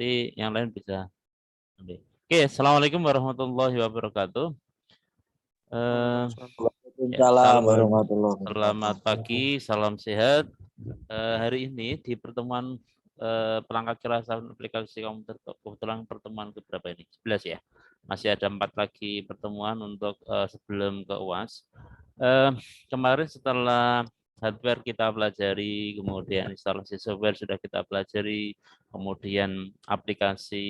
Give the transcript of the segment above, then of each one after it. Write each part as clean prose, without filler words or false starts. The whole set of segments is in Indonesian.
nanti yang lain bisa. Oke, assalamualaikum warahmatullahi wabarakatuh. Ya, selamat pagi, salam sehat. Hari ini di pertemuan perangkat kecerdasan aplikasi komputer, kebetulan pertemuan keberapa ini? 11 ya. Masih ada 4 lagi pertemuan untuk sebelum ke UAS. Kemarin setelah hardware kita pelajari, kemudian instalasi software sudah kita pelajari, kemudian aplikasi,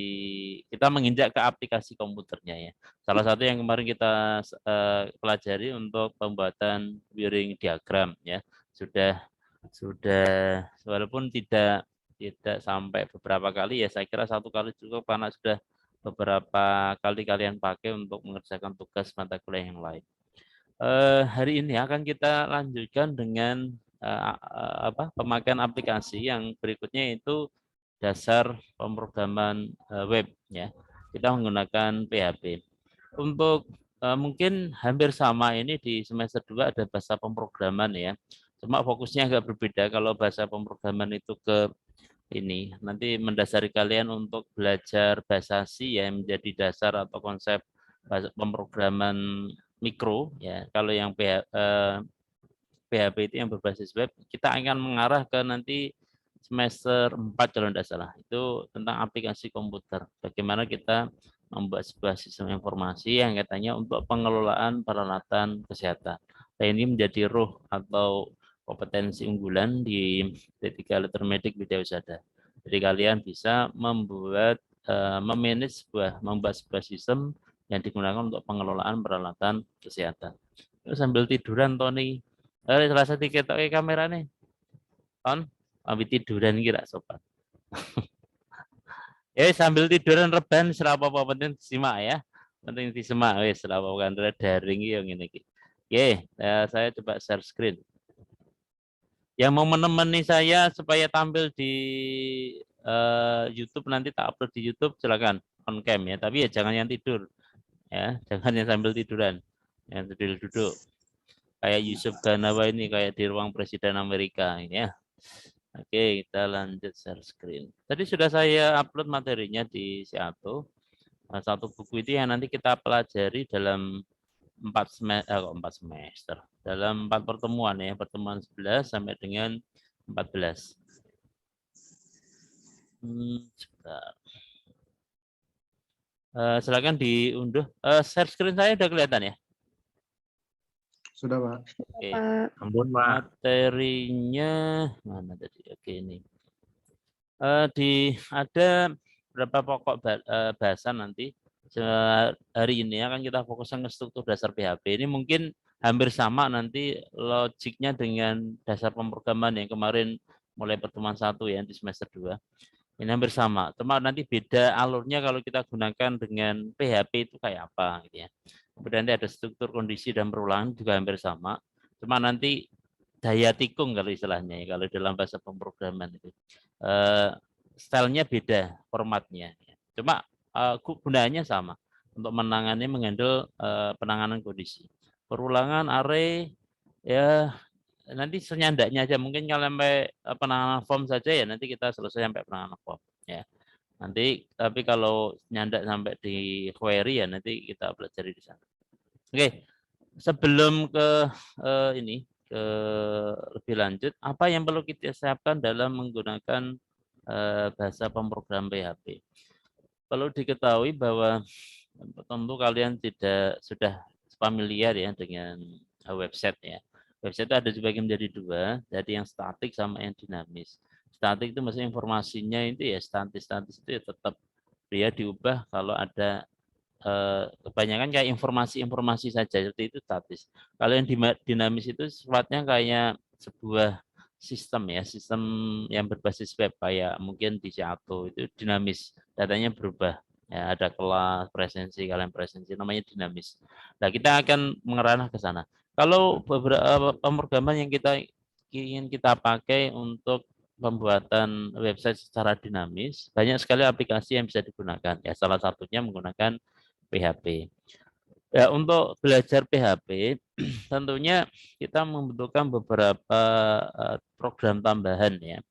kita menginjak ke aplikasi komputernya ya. Salah satu yang kemarin kita pelajari untuk pembuatan wiring diagram ya, sudah walaupun tidak sampai beberapa kali ya, saya kira 1 kali cukup karena sudah beberapa kali kalian pakai untuk mengerjakan tugas mata kuliah yang lain. Hari ini akan kita lanjutkan dengan pemakaian aplikasi yang berikutnya, yaitu dasar pemrograman web ya. Kita menggunakan PHP. Untuk mungkin hampir sama ini di semester 2 ada bahasa pemrograman ya. Cuma fokusnya agak berbeda. Kalau bahasa pemrograman itu ke ini nanti mendasari kalian untuk belajar bahasa C ya, menjadi dasar atau konsep pemrograman mikro ya. Kalau yang PHP itu yang berbasis web, kita akan mengarah ke nanti semester 4 kalau tidak salah. Itu tentang aplikasi komputer. Bagaimana kita membuat sebuah sistem informasi yang katanya untuk pengelolaan peralatan kesehatan. Dan ini menjadi ruh atau kompetensi unggulan di D3 Elektromedik Widya Wisada. Jadi kalian bisa membuat membuat sebuah sistem yang digunakan untuk pengelolaan peralatan kesehatan. Terus sambil tiduran Tony, selasa tiket kamera nih, on, ambil tiduran kira sobat. Ya sambil tiduran reban serapa apa penting simak ya, penting disimak wis serapa kan daring yang ini. Oke, saya coba share screen. Yang mau menemani saya supaya tampil di YouTube, nanti tak upload di YouTube, silakan on cam ya, tapi ya jangan yang tidur ya, jangan yang sambil tiduran, yang sambil duduk kayak Yusuf Ganawa ini, kayak di ruang Presiden Amerika ini ya. Oke, kita lanjut share screen. Tadi sudah saya upload materinya di Siato. Satu buku itu yang nanti kita pelajari dalam 4 semester, dalam 4 pertemuan ya, pertemuan 11 sampai dengan 14. Silakan diunduh. Share screen saya udah kelihatan ya? Sudah, Pak. Oke. Materinya mana tadi? Oke, ini. Ada berapa pokok bahasan nanti. Hari ini akan kita fokuskan ke struktur dasar PHP. Ini mungkin hampir sama nanti logiknya dengan dasar pemrograman yang kemarin mulai pertemuan 1 ya di semester 2. Ini hampir sama. Cuma nanti beda alurnya kalau kita gunakan dengan PHP itu kayak apa gitu ya. Kemudian nanti ada struktur, kondisi, dan perulangan juga hampir sama. Cuma nanti daya tikung kalau istilahnya ya, kalau dalam bahasa pemrograman itu. Stylenya beda, formatnya. Cuma gunanya sama untuk menangani, menghandle penanganan kondisi. Perulangan, array, ya nanti senyandaknya aja. Mungkin kalau sampai penanganan form saja ya nanti kita selesai sampai penanganan form. Ya. Nanti tapi kalau nyandak sampai di query ya nanti kita pelajari di sana. Oke, sebelum ke ini ke lebih lanjut, apa yang perlu kita siapkan dalam menggunakan bahasa pemrogram PHP? Perlu diketahui bahwa tentu kalian sudah familiar ya dengan website ya. Website itu ada dibagi menjadi 2, jadi yang statik sama yang dinamis. Statik itu maksudnya informasinya itu ya statis itu ya tetap dia diubah kalau ada kebanyakan kayak informasi saja, seperti itu statis. Kalau yang dinamis itu sifatnya kayak sebuah sistem ya, sistem yang berbasis web kayak mungkin di Chato itu dinamis, datanya berubah. Ya, ada kelas presensi, kalian presensi, namanya dinamis. Nah, kita akan mengarah ke sana. Kalau beberapa pemrograman yang ingin kita pakai untuk pembuatan website secara dinamis, banyak sekali aplikasi yang bisa digunakan. Ya, salah satunya menggunakan PHP. Ya, untuk belajar PHP, tentunya kita membutuhkan beberapa program tambahan ya.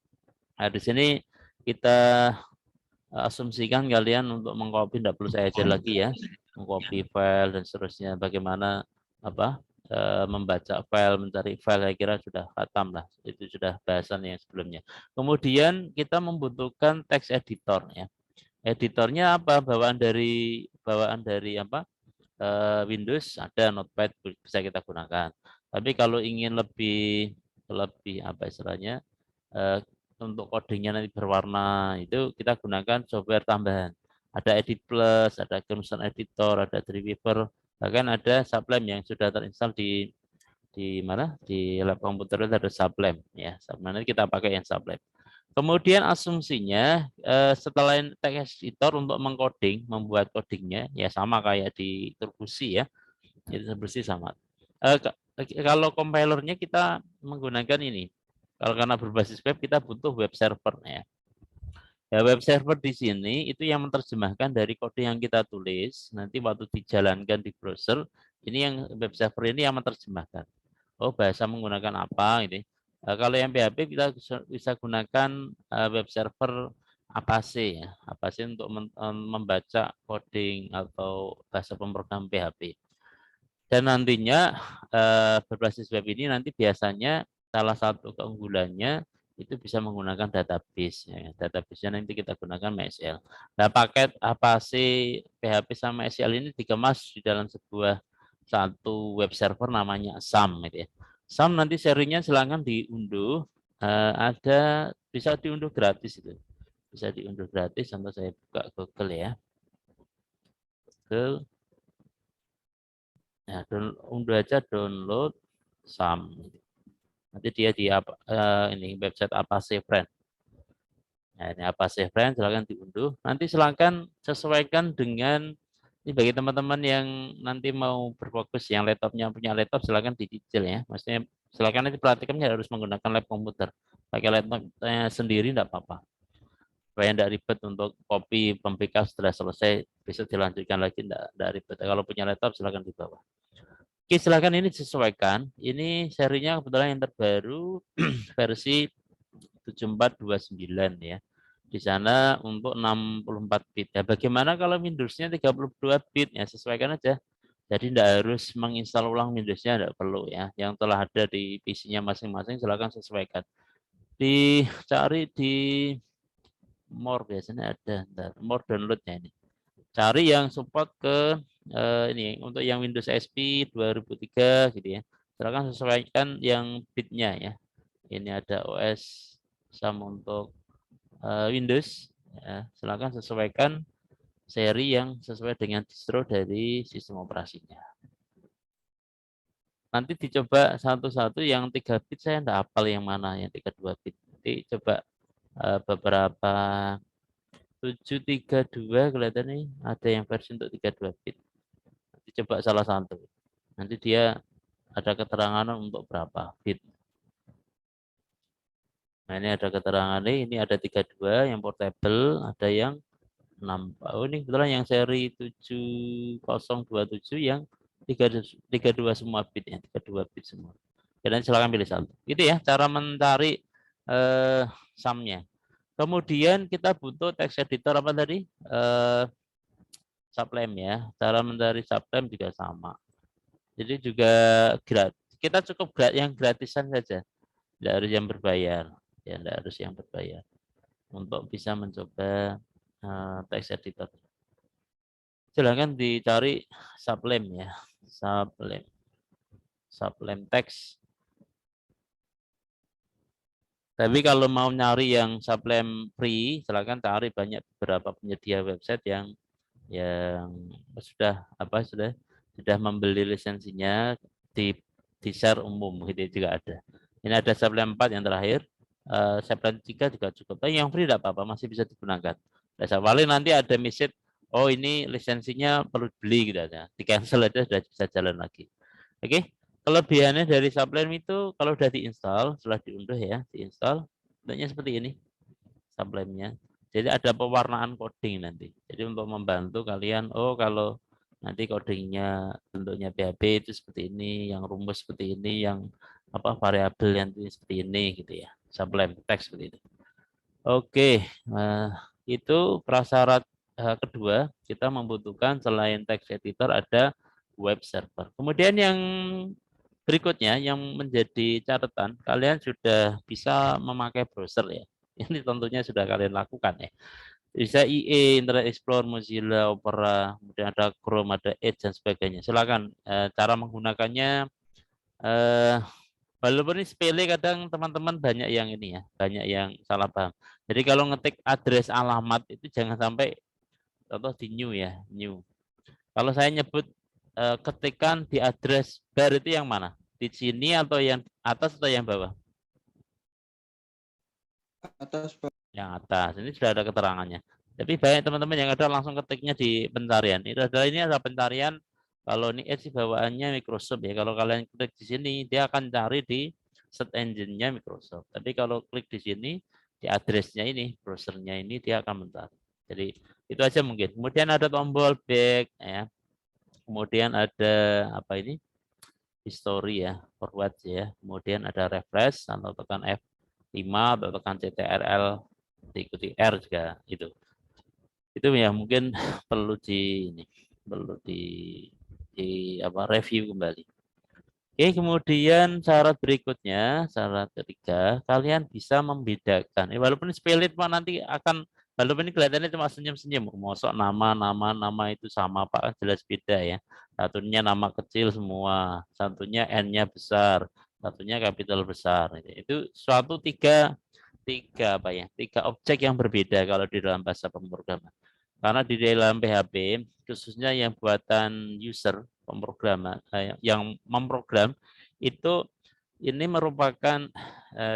Nah, di sini kita asumsikan kalian untuk mengcopy, tidak perlu saya ajar lagi ya, mengcopy file dan seterusnya, bagaimana apa membaca file, mencari file, saya kira sudah khatam lah, itu sudah bahasan yang sebelumnya. Kemudian kita membutuhkan text editor ya. Editornya apa? Bawaan dari apa? Windows ada, Notepad bisa kita gunakan. Tapi kalau ingin lebih lebih apa istilahnya, eh, untuk codingnya nanti berwarna, itu kita gunakan software tambahan. Ada Edit Plus, ada Crimson Editor, ada Dreamweaver, bahkan ada Sublime yang sudah terinstall di mana, di lab komputer itu ada Sublime ya. Nanti kita pakai yang Sublime. Kemudian asumsinya setelah text editor untuk mengcoding, membuat codingnya ya sama kayak di Turbusi ya, itu Turbusi sama. Kalau compilernya kita menggunakan ini, kalau karena berbasis web kita butuh web server ya. Ya, web server di sini itu yang menerjemahkan dari kode yang kita tulis, nanti waktu dijalankan di browser, ini yang web server ini yang menerjemahkan. Oh, bahasa menggunakan apa ini. Kalau yang PHP kita bisa gunakan web server Apache ya. Apache untuk membaca coding atau bahasa pemrogram PHP. Dan nantinya berbasis web ini nanti biasanya salah satu keunggulannya itu bisa menggunakan database. Ya. Database-nya nanti kita gunakan MySQL. Nah, paket Apache, PHP sama SQL ini dikemas di dalam sebuah satu web server namanya SAM. Gitu ya. SAM nanti serinya silakan diunduh. Ada bisa diunduh gratis itu. Bisa diunduh gratis. Contoh saya buka Google ya. Google. Ya, unduh aja download SAM. Nanti dia di ini website Apache Friend. Nah, ini Apache Friend silakan diunduh. Nanti silakan sesuaikan dengan ini bagi teman-teman yang nanti mau berfokus yang laptopnya punya laptop silakan dicicil ya. Maksudnya silakan nanti praktikumnya harus menggunakan lab komputer. Pakai laptopnya sendiri tidak apa-apa. Supaya tidak ribet untuk copy pembackup setelah selesai bisa dilanjutkan lagi tidak ribet. Kalau punya laptop silakan dibawa. Oke, silakan ini disesuaikan. Ini serinya kebetulan yang terbaru versi 7429 ya. Di sana untuk 64 bit. Ya, bagaimana kalau Windows-nya 32 bit? Ya, sesuaikan aja. Jadi tidak harus menginstal ulang Windows-nya, tidak perlu ya. Yang telah ada di PC-nya masing-masing silakan sesuaikan. Dicari di More biasanya ada. Bentar, More download-nya ini. Cari yang support ke ini untuk yang Windows XP 2003 gitu ya. Silakan sesuaikan yang bitnya ya. Ini ada OS sama untuk Windows. Ya, silakan sesuaikan seri yang sesuai dengan distro dari sistem operasinya. Nanti dicoba satu-satu yang 3 bit saya tidak hafal yang mana yang 32 bit. Nanti coba beberapa 732 kelihatan nih ada yang versi untuk 32 bit. Nanti coba salah satu. Nanti dia ada keterangan untuk berapa bit. Nah, ini ada keterangan ini ada 32 yang portable, ada yang 6. Oh, ini kebetulan yang seri 7027 yang 32 semua bit ya, 32 bit semua. Dan silakan pilih satu. Itu ya cara mencari sum-nya. Kemudian kita butuh text editor apa tadi? Sublime ya. Cara mencari Sublime juga sama. Jadi juga gratis. Kita cukup yang gratisan saja. Tidak harus yang berbayar. Ya, tidak harus yang berbayar. Untuk bisa mencoba text editor. Silahkan dicari Sublime ya. Sublime text. Tapi kalau mau nyari yang Sublime free, silakan cari banyak beberapa penyedia website yang sudah membeli lisensinya di share umum gitu juga ada. Ini ada Sublime 4 yang terakhir. Sublime 3 juga cukup. Tapi yang free tidak apa-apa, masih bisa digunakan. Paling nanti ada message, oh ini lisensinya perlu beli gitu aja. Di cancel aja sudah bisa jalan lagi. Oke. Kelebihannya dari Sublime itu kalau sudah diinstal, setelah diunduh ya, diinstal, bentuknya seperti ini Sublime-nya. Jadi ada pewarnaan coding nanti. Jadi untuk membantu kalian, oh kalau nanti codingnya bentuknya PHP itu seperti ini, yang rumus seperti ini, yang apa variabel yang seperti ini gitu ya. Sublime text seperti itu. Oke, itu prasyarat kedua kita membutuhkan selain text editor ada web server. Kemudian yang berikutnya yang menjadi catatan, kalian sudah bisa memakai browser ya. Ini tentunya sudah kalian lakukan ya. Bisa IE, Internet Explorer, Mozilla, Opera, kemudian ada Chrome, ada Edge dan sebagainya. Silakan cara menggunakannya. Walaupun ini sepele, kadang teman-teman banyak yang ini ya, banyak yang salah paham. Jadi kalau ngetik address alamat itu jangan sampai contoh di new ya, new. Kalau saya nyebut ketikan di address bar itu yang mana? Di sini atau yang atas atau yang bawah? Atas, Pak. Yang atas. Ini sudah ada keterangannya. Tapi banyak teman-teman yang ada langsung ketiknya di pencarian. Ini adalah pencarian. Kalau ini Edge bawaannya Microsoft ya. Kalau kalian klik di sini, dia akan cari di search engine-nya Microsoft. Tapi kalau klik di sini, di address-nya ini, browser-nya ini, dia akan mencari. Jadi itu aja mungkin. Kemudian ada tombol back ya. Kemudian ada apa ini? History ya, forward ya. Kemudian ada refresh atau tekan F5 atau tekan CTRL diikuti R juga itu ya mungkin perlu di ini perlu di apa review kembali. Oke, kemudian syarat berikutnya, syarat ketiga, kalian bisa membedakan. Walaupun sepele cuma nanti akan walaupun ini kelihatannya cuma senyum-senyum, mosok nama itu sama Pak, jelas beda ya. Satunya nama kecil semua, satunya N-nya besar, satunya kapital besar. Itu suatu tiga apa ya? Tiga objek yang berbeda kalau di dalam bahasa pemrograman. Karena di dalam PHP, khususnya yang buatan user, pemrograman, yang memprogram, itu ini merupakan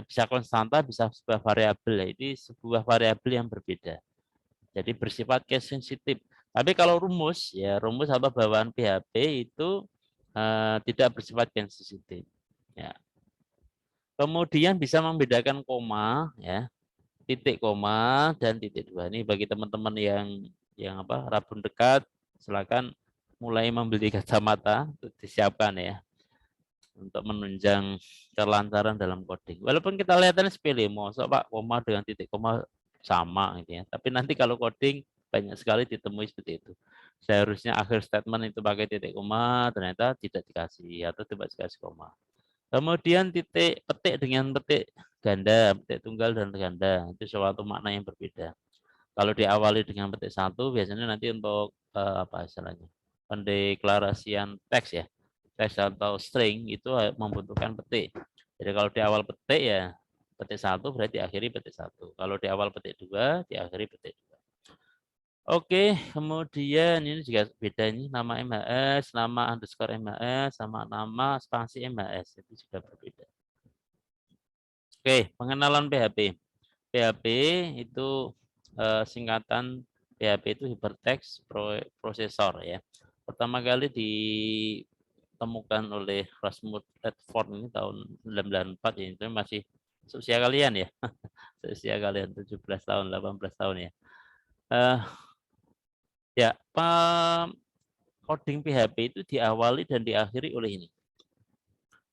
bisa konstanta, bisa sebuah variabel. Ini sebuah variabel yang berbeda. Jadi bersifat case sensitif. Tapi kalau rumus, ya rumus atau bawaan PHP itu tidak bersifat case sensitif. Ya. Kemudian bisa membedakan koma, ya titik koma dan titik dua. Ini bagi teman-teman yang apa rabun dekat, silakan mulai membeli kacamata untuk disiapkan ya untuk menunjang kelancaran dalam coding. Walaupun kita lihatnya sepele, mosok Pak koma dengan titik koma sama gitu ya. Tapi nanti kalau coding banyak sekali ditemui seperti itu. Seharusnya akhir statement itu pakai titik koma, ternyata tidak dikasih atau tidak dikasih koma. Kemudian titik petik dengan petik ganda, petik tunggal dan ganda itu suatu makna yang berbeda. Kalau diawali dengan petik satu, biasanya nanti untuk apa istilahnya pendeklarasian teks ya, teks atau string itu membutuhkan petik. Jadi kalau di awal petik ya petik satu berarti akhiri petik satu. Kalau di awal petik dua, diakhiri petik dua. Oke, kemudian ini juga beda ini nama MHS, nama underscore MHS, sama nama spasi MHS itu juga berbeda. Oke, pengenalan PHP. PHP itu singkatan PHP itu Hypertext Processor ya. Pertama kali ditemukan oleh Rasmus Redford ini tahun 1994 ya, itu masih usia kalian ya. Usia kalian 17 tahun, 18 tahun ya. Ya, coding PHP itu diawali dan diakhiri oleh ini.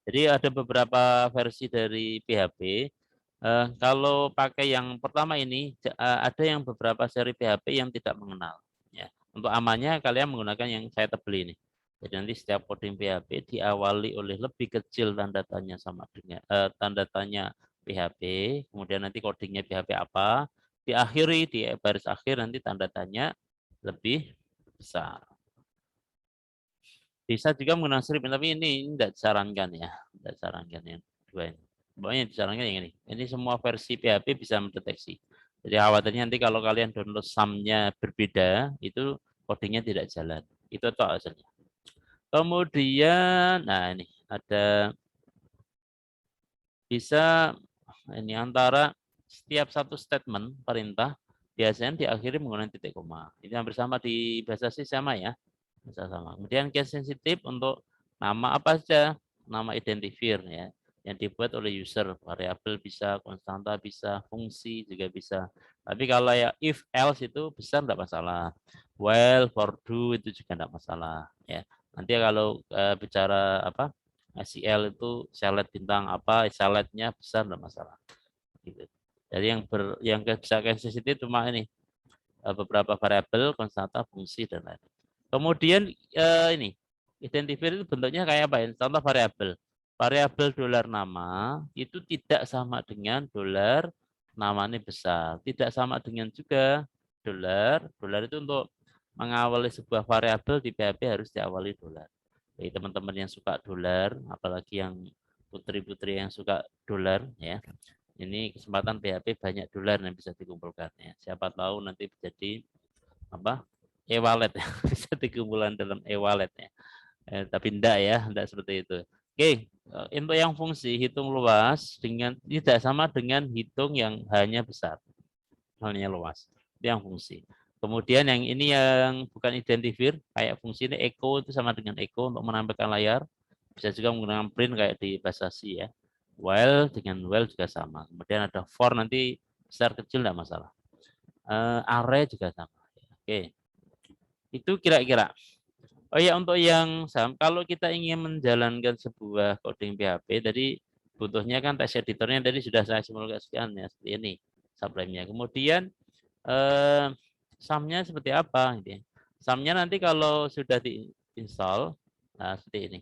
Jadi ada beberapa versi dari PHP. Kalau pakai yang pertama ini, ada yang beberapa seri PHP yang tidak mengenal. Ya. Untuk amannya kalian menggunakan yang saya tebel ini. Jadi nanti setiap coding PHP diawali oleh lebih kecil tanda tanya sama dengan tanda tanya PHP, kemudian nanti codingnya PHP apa, diakhiri di baris akhir nanti tanda tanya lebih besar. Bisa juga menggunakan script, tapi ini tidak disarankan ya, tidak disarankan yang dua ini. Pokoknya disarankan yang ini. Ini semua versi PHP bisa mendeteksi. Jadi khawatirnya nanti kalau kalian download sum-nya berbeda, itu codingnya tidak jalan. Itu toh hasilnya. Kemudian, nah ini ada bisa ini antara setiap satu statement perintah biasanya diakhiri menggunakan titik koma. Ini hampir sama di bahasa C sama ya. Bisa sama. Kemudian case sensitif untuk nama apa saja, nama identifier ya, yang dibuat oleh user, variabel bisa, konstanta bisa, fungsi juga bisa. Tapi kalau ya if else itu besar tidak masalah. While, for, do itu juga tidak masalah. Ya. Nanti kalau bicara apa SEL itu select bintang apa, selectnya besar tidak masalah. Gitu. Jadi yang bisa case sensitif cuma ini beberapa variabel, konstanta, fungsi, dan lain. Kemudian ini identifier itu bentuknya kayak apa ya? Contoh variabel. Variabel dolar nama itu tidak sama dengan dolar namanya besar. Tidak sama dengan juga dolar. Dolar itu untuk mengawali sebuah variabel di PHP harus diawali dolar. Jadi teman-teman yang suka dolar, apalagi yang putri-putri yang suka dolar, ya, ini kesempatan PHP banyak dolar yang bisa dikumpulkan. Ya. Siapa tahu nanti jadi apa? E-wallet ya, bisa dikumpulkan dalam e-wallet ya. Tapi enggak ya, enggak seperti itu. Oke, untuk yang fungsi hitung luas dengan tidak sama dengan hitung yang hanya besar, hanya luas. Itu yang fungsi. Kemudian yang ini yang bukan identifier, kayak fungsi ini echo itu sama dengan echo untuk menampilkan layar. Bisa juga menggunakan print kayak di bahasa C ya. While dengan while juga sama. Kemudian ada for nanti besar kecil enggak masalah. Array juga sama. Oke. Itu kira-kira. Oh ya, untuk yang SAM, kalau kita ingin menjalankan sebuah coding PHP, tadi butuhnya kan text editornya tadi sudah saya simulasikan ya, seperti ini sublime-nya. Kemudian SAM-nya seperti apa? Gitu ya. SAM-nya nanti kalau sudah diinstal, nah seperti ini,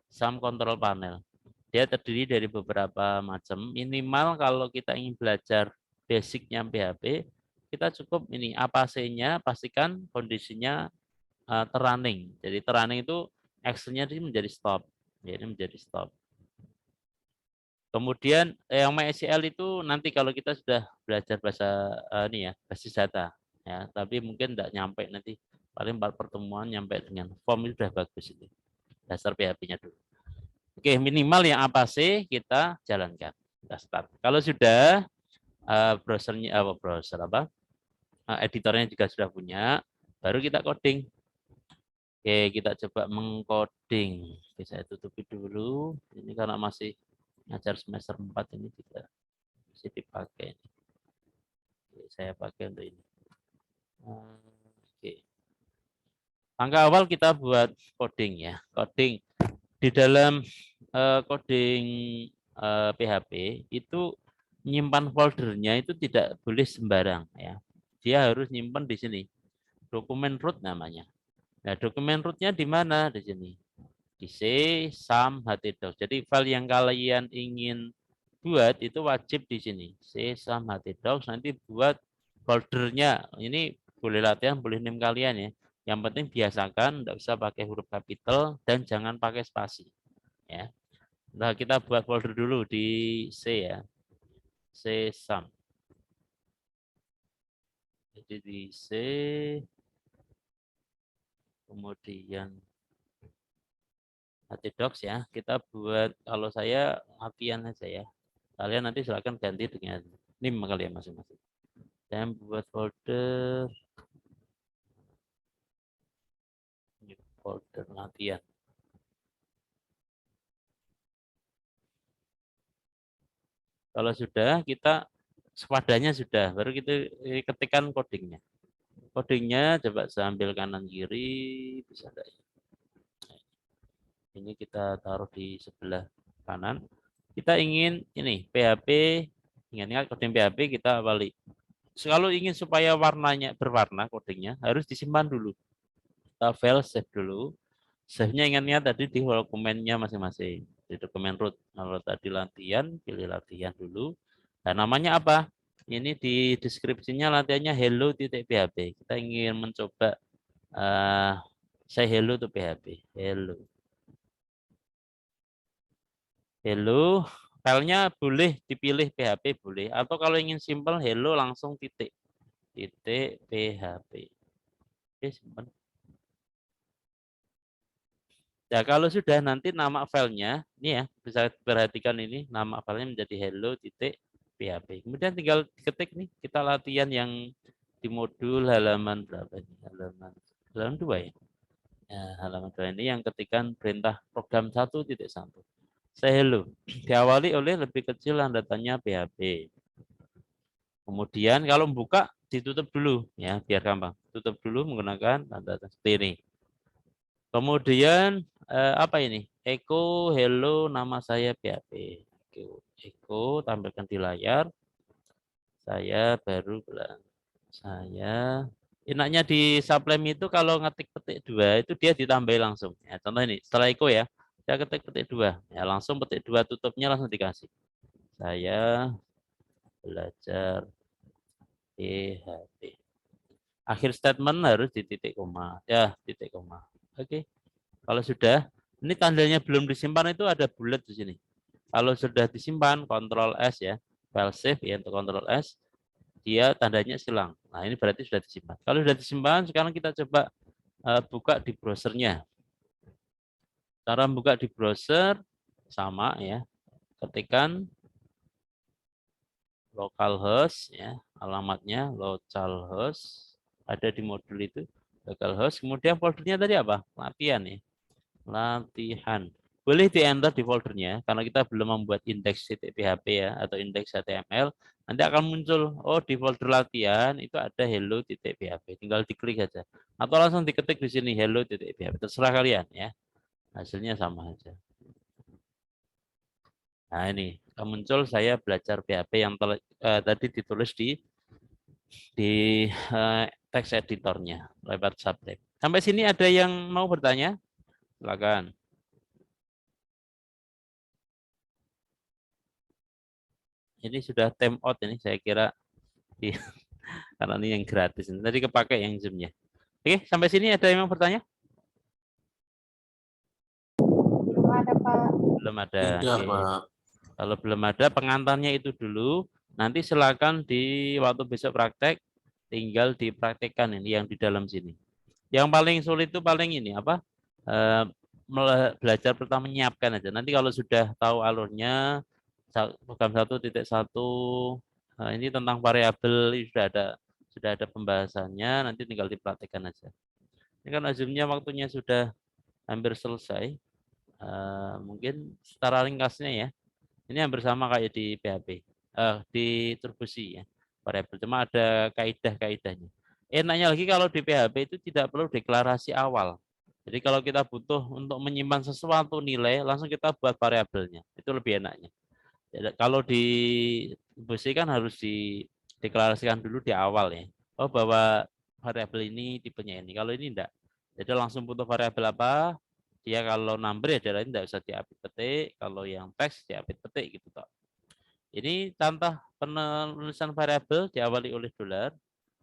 SAM control panel. Dia terdiri dari beberapa macam. Minimal kalau kita ingin belajar basicnya PHP, kita cukup ini APC-nya, pastikan kondisinya terrunning. Jadi terrunning itu actionnya menjadi stop. Jadi menjadi stop. Kemudian yang MySQL itu nanti kalau kita sudah belajar bahasa ini ya, basis data ya, tapi mungkin tidak nyampe nanti paling 4 pertemuan nyampe dengan form itu sudah bagus itu. Dasar PHP-nya dulu. Oke, minimal yang apa sih kita jalankan. Kita start. Kalau sudah browsernya browser apa? Editornya juga sudah punya, baru kita coding. Oke, kita coba mengcoding. Oke, saya tutupi dulu. Ini karena masih ngajar semester 4 ini tidak bisa dipakai. Oke, saya pakai untuk ini. Oke. Langkah awal kita buat coding ya. Coding di dalam coding PHP itu nyimpan foldernya itu tidak boleh sembarang ya. Dia harus nyimpan di sini. Dokumen root namanya. Nah, dokumen rootnya di mana? Di sini. Di C, SAM, htdocs. Jadi file yang kalian ingin buat itu wajib di sini. C, SAM, htdocs. Nanti buat foldernya. Ini boleh latihan, boleh name kalian ya. Yang penting biasakan, tidak usah pakai huruf kapital dan jangan pakai spasi. Ya. Nah, kita buat folder dulu di C ya. C, SAM. Jadi di C, kemudian htdocs ya. Kita buat, kalau saya latihan aja ya. Kalian nanti silakan ganti dengan NIM kalian masing-masing. Saya buat folder latihan. Kalau sudah, kita sepadanya sudah, baru kita ketikkan codingnya. Codingnya coba sambil kanan kiri, bisa enggak ya? Ini kita taruh di sebelah kanan. Kita ingin ini PHP, ingat-ingat coding PHP kita awali. Kalau ingin supaya warnanya berwarna codingnya harus disimpan dulu. Kita file save dulu. Save-nya ingat-ingat tadi di dokumennya masing-masing. Di dokumen root. Kalau tadi latihan, pilih latihan dulu. Dan namanya apa? Ini di deskripsinya latihannya hello.php. Kita ingin mencoba say hello to PHP. Hello. Hello. Filenya boleh dipilih PHP boleh. Atau kalau ingin simple hello langsung titik. Titik PHP. Oke, simpan. Ya, kalau sudah nanti nama filenya, ini ya, bisa perhatikan ini, nama filenya menjadi hello.php. Kemudian tinggal ketik nih, kita latihan yang di modul halaman berapa ini? Halaman 2 ya. Ya, halaman 2 ini yang ketikan perintah program 1.1. Say hello. Diawali oleh lebih kecil landatannya PHP. Kemudian kalau buka ditutup dulu ya, biar gampang. Tutup dulu menggunakan tanda seperti ini. Kemudian apa ini? Echo hello nama saya PHP. Echo tampilkan di layar. Saya baru bilang saya Enaknya di Sublime itu kalau ngetik petik 2 itu dia ditambahin langsung. Ya, contoh ini, setelah echo ya, saya ketik petik 2, ya langsung petik 2 tutupnya langsung dikasih. Saya belajar PHP. Akhir statement harus di titik koma. Ya, titik koma. Oke. Kalau sudah, ini tandanya belum disimpan itu ada bulat di sini. Kalau sudah disimpan, Ctrl S ya, file save ya untuk Ctrl S, dia tandanya silang. Nah, ini berarti sudah disimpan. Kalau sudah disimpan, sekarang kita coba buka di browsernya. Cara buka di browser sama ya, ketikkan localhost ya, alamatnya localhost ada di modul itu localhost. Kemudian foldernya tadi apa? Latihan ya. Latihan. Boleh di-enter di foldernya karena kita belum membuat index.php ya atau index.html. Nanti akan muncul oh di folder latihan itu ada hello.php. Tinggal diklik aja. Atau langsung diketik di sini hello.php. Terserah kalian ya. Hasilnya sama aja. Nah, ini muncul saya belajar PHP yang tadi ditulis di text editornya lewat Sublime. Sampai sini ada yang mau bertanya? Silakan. Ini sudah time out ini saya kira di, karena ini yang gratis. Tadi kepakai yang Zoom-nya. Oke, sampai sini ada yang mau bertanya? Belum ada, Pak. Belum ada. Tidak, Oke. Pak. Kalau belum ada pengantarnya itu dulu. Nanti silakan di waktu besok praktek tinggal dipraktekkan ini yang di dalam sini. Yang paling sulit itu paling ini apa? Belajar pertama menyiapkan aja. Nanti kalau sudah tahu alurnya program 1.1 ini tentang variabel sudah ada pembahasannya, nanti tinggal dipraktekkan aja. Ini kan Zoom-nya waktunya sudah hampir selesai. Mungkin secara ringkasnya ya. Ini hampir sama kayak di PHP, di Turbosi ya, variabel. Cuma ada kaidah-kaidahnya. Enaknya lagi kalau di PHP itu tidak perlu deklarasi awal. Jadi kalau kita butuh untuk menyimpan sesuatu nilai, langsung kita buat variabelnya. Itu lebih enaknya. Jadi, kalau di Turbosi kan harus dideklarasikan dulu di awal ya. Oh bahwa variabel ini tipenya ini. Kalau ini enggak. Jadi langsung butuh variabel apa, dia kalau number ya dari tidak usah diapit petik, kalau yang teks diapit petik gitu toh. Ini contoh penulisan variabel diawali oleh dolar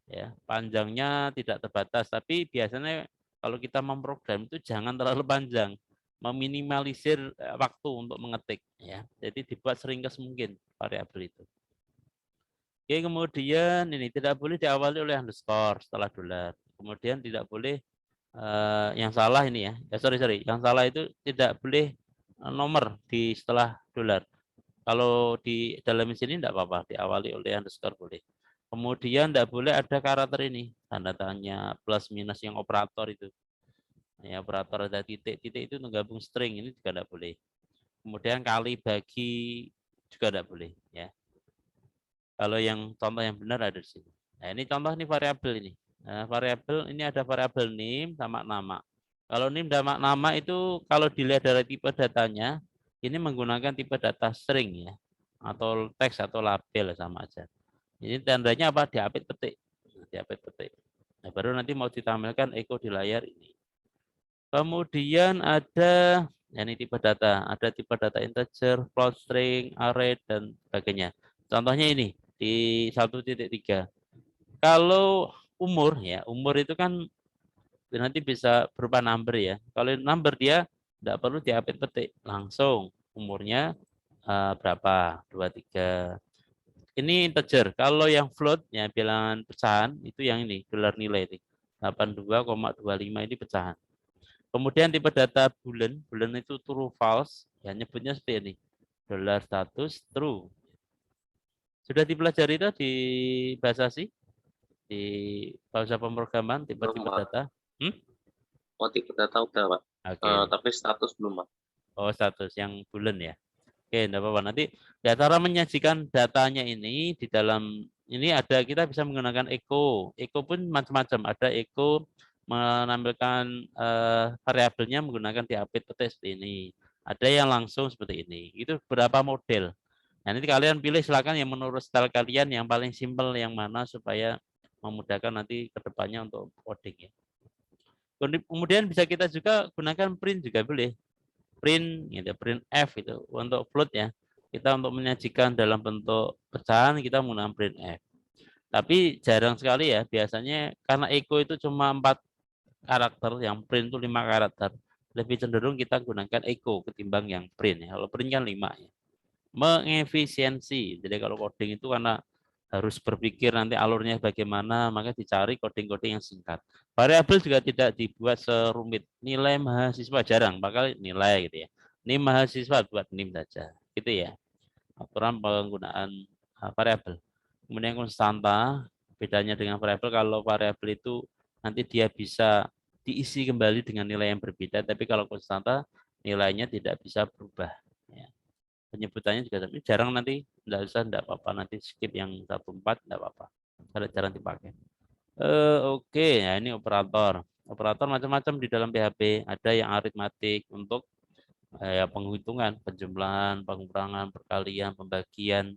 ya, panjangnya tidak terbatas, tapi biasanya kalau kita memprogram itu jangan terlalu panjang, meminimalisir waktu untuk mengetik ya. Jadi dibuat seringkas mungkin variabel itu. Oke, kemudian ini tidak boleh diawali oleh underscore setelah dolar. Kemudian tidak boleh yang salah ini ya. Sorry, yang salah itu tidak boleh nomor di setelah dolar. Kalau di dalam sini tidak apa-apa, diawali oleh underscore boleh. Kemudian tidak boleh ada karakter ini, tanda tanya plus minus yang operator itu. Ya, operator ada titik-titik itu menggabung string, ini juga tidak boleh. Kemudian kali bagi juga tidak boleh ya. Kalau yang contoh yang benar ada di sini. Nah, ini contoh ini variabel ini. Nah, variabel ini ada variabel name sama nama. Kalau name sama nama itu kalau dilihat dari tipe datanya, ini menggunakan tipe data string ya, atau teks atau label sama aja. Ini tandanya apa? Diapit petik. Diapit petik. Nah, baru nanti mau ditampilkan echo di layar ini. Kemudian ada ini tipe data, ada tipe data integer, float string, array dan sebagainya. Contohnya ini di 1.3. Kalau umur ya, umur itu kan nanti bisa berupa number ya. Kalau number dia tidak perlu diapit petik, langsung umurnya berapa? 23. Ini integer. Kalau yang float ya bilangan pecahan itu yang ini, gelar nilai ini. 82,25 ini pecahan. Kemudian tipe data bulan, bulan itu true false, ya nyebutnya seperti ini. Dollar status true. Sudah dipelajari itu di bahasa C? Di bahasa pemrograman tipe-tipe data? Oh, tipe data udah, Pak. Oke. Tapi status belum, Pak. Oh, status yang bulan ya. Oke, enggak apa-apa. Nanti ya, cara menyajikan datanya ini di dalam ini ada kita bisa menggunakan echo. Echo pun macam-macam. Ada echo menampilkan variabelnya menggunakan diapit petik seperti ini. Ada yang langsung seperti ini. Itu beberapa model. Nah, nanti kalian pilih silakan yang menurut style kalian yang paling simpel yang mana supaya memudahkan nanti ke depannya untuk coding ya. Kemudian bisa kita juga gunakan print juga boleh. Print gitu, print F itu untuk float ya. Kita untuk menyajikan dalam bentuk pecahan kita menggunakan print F. Tapi jarang sekali ya, biasanya karena echo itu cuma 4 karakter, yang print itu 5 karakter. Lebih cenderung kita gunakan echo ketimbang yang print ya. Kalau print kan 5 ya. Mengefisiensi. Jadi kalau coding itu karena harus berpikir nanti alurnya bagaimana, maka dicari coding-coding yang singkat. Variabel juga tidak dibuat serumit. Nilai mahasiswa jarang, bakal nilai gitu ya. NIM mahasiswa buat NIM saja, gitu ya. Aturan penggunaan variabel. Kemudian konstanta, bedanya dengan variabel, kalau variabel itu nanti dia bisa diisi kembali dengan nilai yang berbeda, tapi kalau konstanta nilainya tidak bisa berubah. Ya. Penyebutannya juga tapi jarang, nanti enggak usah, enggak apa-apa, nanti skip yang 14 enggak apa-apa. Kalau jarang dipakai. Oke, ya ini operator. Operator macam-macam di dalam PHP, ada yang aritmatik untuk ya, penghitungan, penjumlahan, pengurangan, perkalian, pembagian,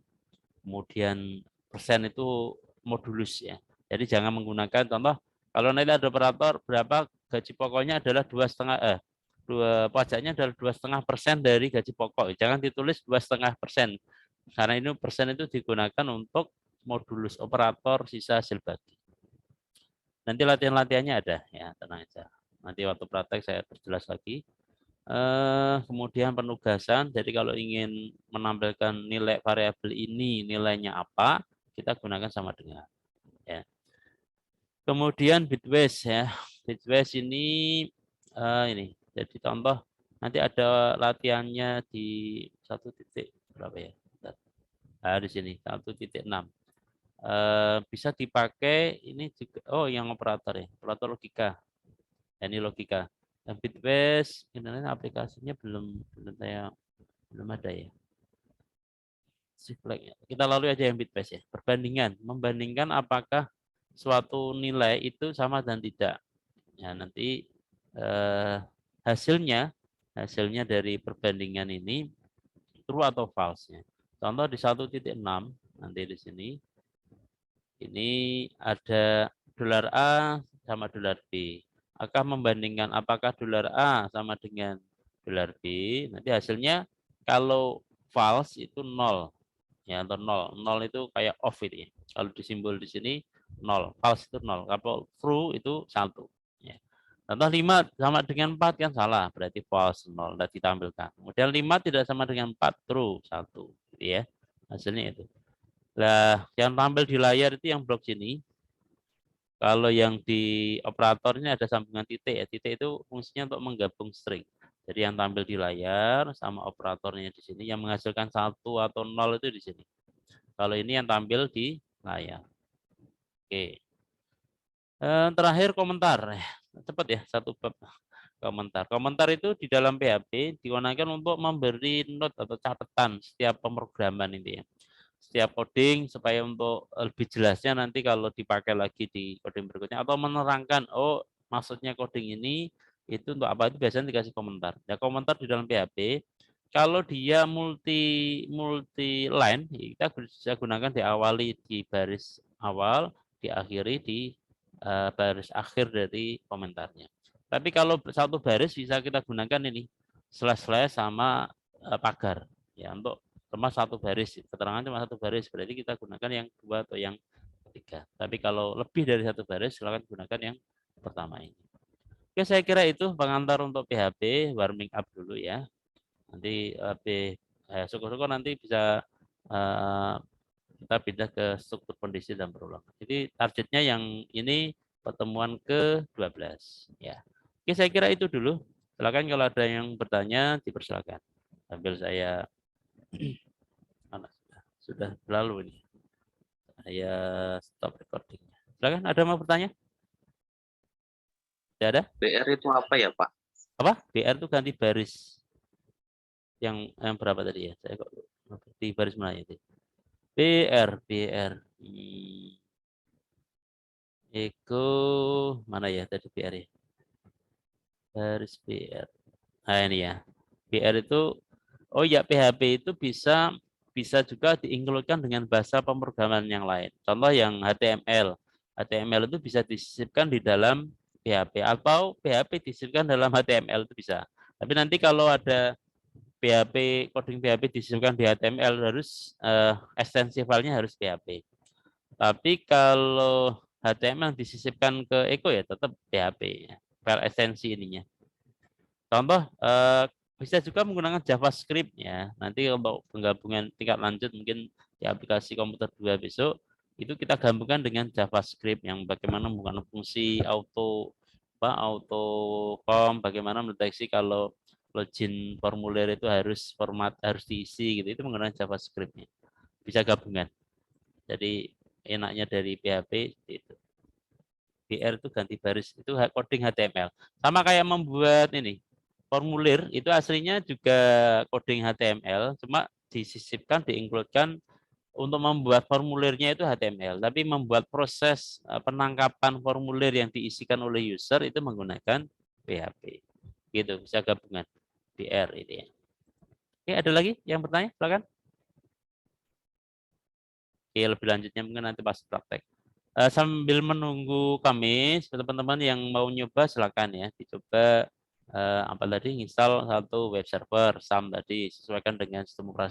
kemudian persen itu modulus ya. Jadi jangan menggunakan contoh kalau nanti ada operator berapa gaji pokoknya adalah 2,5 pajaknya adalah 2,5% dari gaji pokok. Jangan ditulis 2,5%. Karena ini persen itu digunakan untuk modulus operator sisa hasil bagi. Nanti latihan-latihannya ada ya, tenang aja. Nanti waktu praktek saya perjelas lagi. Kemudian penugasan. Jadi kalau ingin menampilkan nilai variabel ini nilainya apa, kita gunakan sama dengan ya. Kemudian bitwise ya. Bitwise ini jadi contoh nanti ada latihannya di 1 berapa ya? Nah, di sini 1.6. Bisa dipakai ini juga, yang operator ya, operator logika. Ini logika. Dan bitwise ini aplikasinya belum ada ya. Kita lalui aja yang bitwise ya. Perbandingan, membandingkan apakah suatu nilai itu sama dan tidak. Ya, nanti hasilnya dari perbandingan ini true atau false ya. Contoh di 1.6 nanti di sini ini ada dolar A sama dolar B. Akan membandingkan apakah dolar A sama dengan dolar B. Nanti hasilnya kalau false itu 0 ya, atau 0. 0 itu kayak off itu ya. Kalau disimbol di sini 0, false itu 0. Kalau true itu 1 ya. Contoh 5 sama dengan 4 kan salah, berarti false 0, tidak ditampilkan. Kemudian 5 tidak sama dengan 4, true 1 gitu ya. Hasilnya itu. Nah, yang tampil di layar itu yang blok sini. Kalau yang di operatornya ada sambungan titik ya. Titik itu fungsinya untuk menggabung string. Jadi yang tampil di layar sama operatornya di sini yang menghasilkan 1 atau 0 itu di sini. Kalau ini yang tampil di layar. Oke. Terakhir komentar. Cepat ya, satu bab komentar. Komentar itu di dalam PHP digunakan untuk memberi note atau catatan setiap pemrograman ini ya. Setiap coding supaya untuk lebih jelasnya nanti kalau dipakai lagi di coding berikutnya atau menerangkan maksudnya coding ini itu untuk apa, itu biasanya dikasih komentar. Ya, komentar di dalam PHP kalau dia multi line kita bisa gunakan diawali di baris awal, diakhiri di baris akhir dari komentarnya. Tapi kalau satu baris bisa kita gunakan ini slash sama pagar ya, untuk cuma satu baris, keterangan cuma satu baris, berarti kita gunakan yang 2 atau yang 3. Tapi kalau lebih dari satu baris, silakan gunakan yang pertama ini. Oke, saya kira itu pengantar untuk PHP, warming up dulu ya. Nanti syukur-syukur nanti bisa kita pindah ke struktur kondisi dan perulangan. Jadi targetnya yang ini pertemuan ke-12 ya. Oke, saya kira itu dulu. Silakan kalau ada yang bertanya dipersilakan. Sambil saya sudah berlalu ini. Saya stop recordingnya. Silakan, ada mau bertanya? Tidak ada? BR itu apa ya, Pak? Apa? BR itu ganti baris. Yang berapa tadi ya? Saya kok di baris mana itu? BR. Eko mana ya tadi BR ya? Baris BR. Nah ini ya. BR itu, PHP itu bisa juga diinclude-kan dengan bahasa pemrograman yang lain. Contoh yang HTML. HTML itu bisa disisipkan di dalam PHP atau PHP disisipkan dalam HTML itu bisa. Tapi nanti kalau ada PHP coding PHP disisipkan di HTML harus ekstensi filenya harus PHP. Tapi kalau HTML disisipkan ke Eko ya tetap PHP, file ekstensi ininya. Contoh bisa juga menggunakan JavaScript ya. Nanti untuk penggabungan tingkat lanjut mungkin di aplikasi komputer 2 besok itu kita gabungkan dengan JavaScript yang bagaimana menggunakan fungsi auto bagaimana mendeteksi kalau login formulir itu harus diisi gitu, itu menggunakan JavaScript-nya. Bisa gabungan. Jadi enaknya dari PHP itu. BR itu ganti baris, itu coding HTML. Sama kayak membuat ini formulir itu aslinya juga coding HTML, cuma disisipkan, diincludekan untuk membuat formulirnya itu HTML, tapi membuat proses penangkapan formulir yang diisikan oleh user itu menggunakan PHP. Gitu, bisa gabungan BR ini ya. Oke, ada lagi yang bertanya? Silakan. Oke, lebih lanjutnya mungkin nanti pas praktek. Sambil menunggu kami, teman-teman yang mau nyoba silakan ya, dicoba apa tadi, install satu web server SAM tadi, sesuaikan dengan sistem operasi